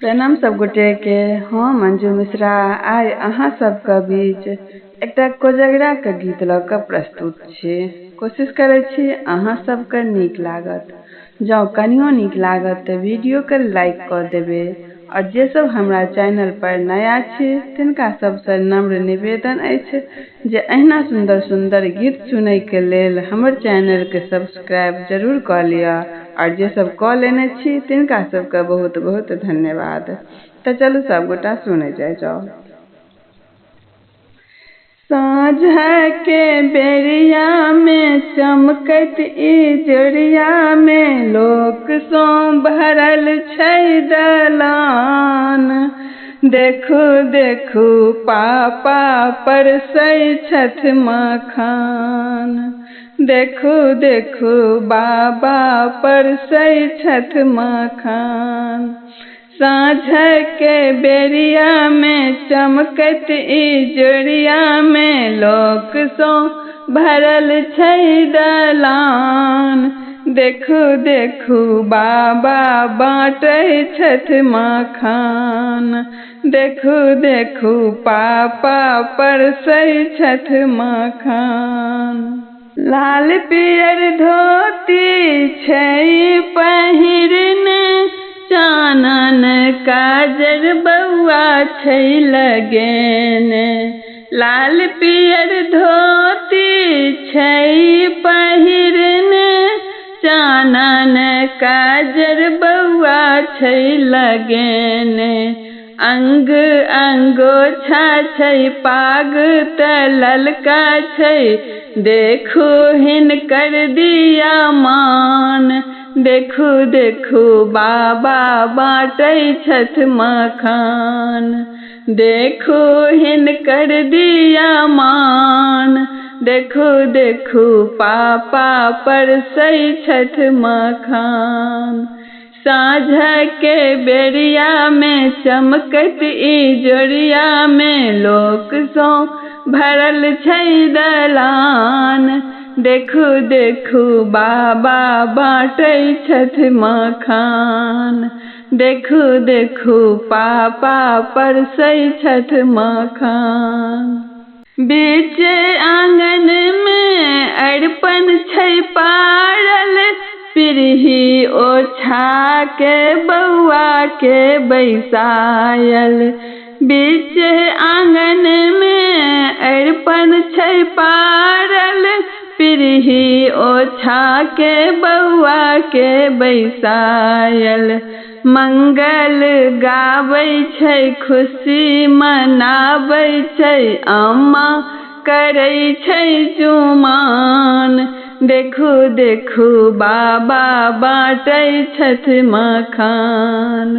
प्रणाम सब गोटे के। हम मंजू मिश्रा आइ अहाँ सबके बीच एकटा कोजगरा के गीत लऽ कऽ प्रस्तुत छी। कोशिश करै छी अहाँ सबके नीक लागत। जँ कनियो नीक लागत तऽ वीडियो के लाइक कऽ देबै। और जे सब हमरा चैनल पर नया छी तिनका सबसँ नम्र निवेदन अछि जे अहिना सुंदर सुंदर गीत सुनै के लेल हमर चैनल के सब्सक्राइब जरूर कऽ लिअ। और जे सब कऽ लेने छी तिनका सबके बहुत बहुत धन्यवाद। तऽ चलू सब गोटा सुनै जाओ। साँझ के बेरिया में चमकत इजोरिया में लोक सो भरल छै दलान। देखू देखू पापा परसै छथ मखान। देखू देखू बाबा परसै छथ मखान। साँझ के बेरिया में चमकत इजोरिया में लोक सो भरल छै दलान। देखू देखू बाबा बाँटै छथ मखान। देखू देखू पापा परसै छथ मखान। लाल पियर धोती छै पहिरने चानन काजर बौआ छै लगेने। लाल पियर धोती छै पहिरने चानन काजर बौआ छै लगेने। अंग अंगोछा छै पाग तऽ ललका छै देखू हिनकर दिया मान। देखू देखू बाबा बाँटै छथ मखान। देखू हिनकर दिया मान। देखू देखू पापा परसै छथ मखान। साँझ के बेरिया में चमकत इजोरिया में लोक सो भरल छै दलान। देखू देखू बाबा बाँटै छथ मखान। देखू देखू पापा परसै छथ मखान। बीच आंगन में अरिपन छै पारल पीढ़ी ओछा के बौआ के बैसायल। बीच आंगन में अरिपन छै पारल पीढ़ी ओछा के बौआ के बैसायल। मंगल गाबै छै खुशी मनाबै छै अम्मा करै छै जुमान। देखू देखू बाबा बाँटै छथ मखान।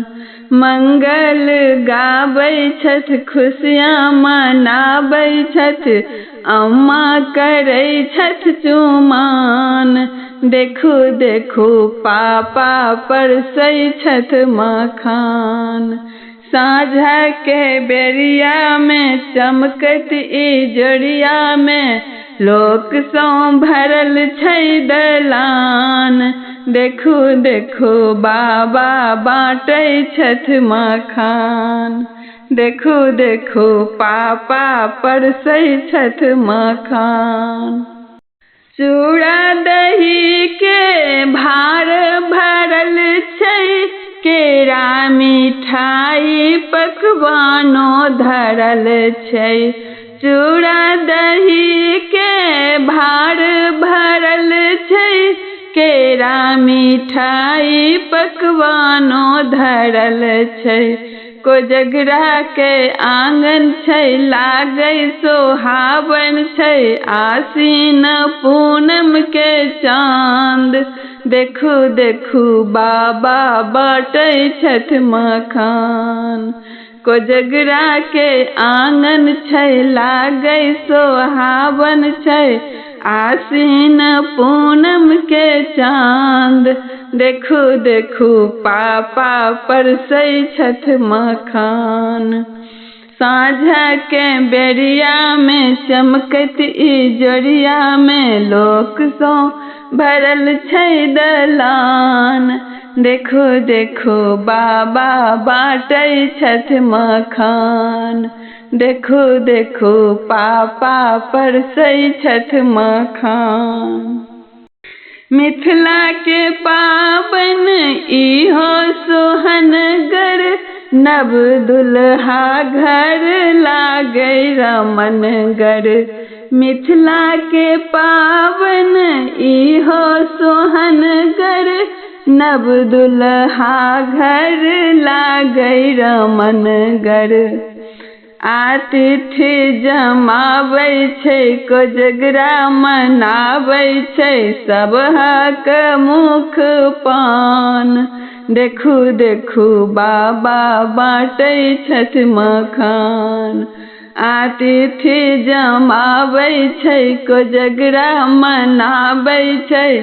मंगल गाबै छथ खुशियाँ मनाबै छथ अम्मा करै छथ जुमान। देखू देखू पापा परसै छथ मखान। साँझ के बेरिया में चमकत इजोरिया में लोक सो भरल छै दलान। देखू देखू बाबा बाँटै छथ मखान। देखू देखू पापा परसै छथ मखान। चूड़ा दही के भार भरल छै केरा मिठाई पकवानो धरल छै। चूड़ा दही के भार भरल छै केरा मिठाई पकवानो धरल छै। कोजगरा के आंगन छै लागै सोहावन छै आसीन पूनम के चांद। देखू देखू बाबा बाँटै छथ मखान। कोजगरा के आंगन छै लागै सोहावन छै आसीन पूनम के चांद। देखू देखू पापा परसै छथ मखान। साँझ के बेरिया में चमकत इजोरिया में लोक सो भरल छै दलान। देखो देखो बाबा बाटै छथि मखान। देखो देखो पापा परसै छथि मखान। मिथिला के पाबन इहो सोहनगर, नव दुल्हा घर लागै रमनगर। मिथिला के पाबन इहो सोहनगर, नव दुल्हा घर लागै रमनगर। आतिथ्य जमाबै छै कोजगरा मनाबै छै, सबहक मुख पान। देखू देखू बाबा बाटै छथि मखान। आतिथ्य जमाबै छै कोजगरा मनाबै छै,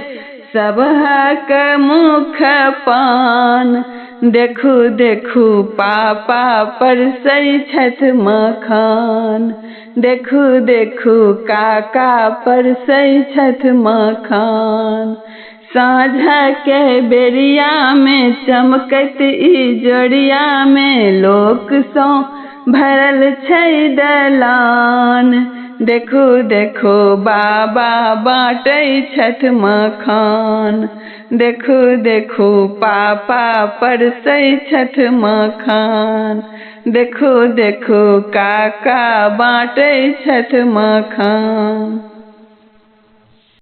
सबहक मुख पान। देखू देखू पापा परसै छथि मखान। देखू देखू काका परसै छथि मखान। साँझके बेरिया में चमकैत इजोरिया में, लोक सँ भरल छै दलान। देखू देखू बाबा बाटै छथि मखान। देखू देखू पापा परसै छथि मखान। देखू देखू काका बाटै छथि मखान।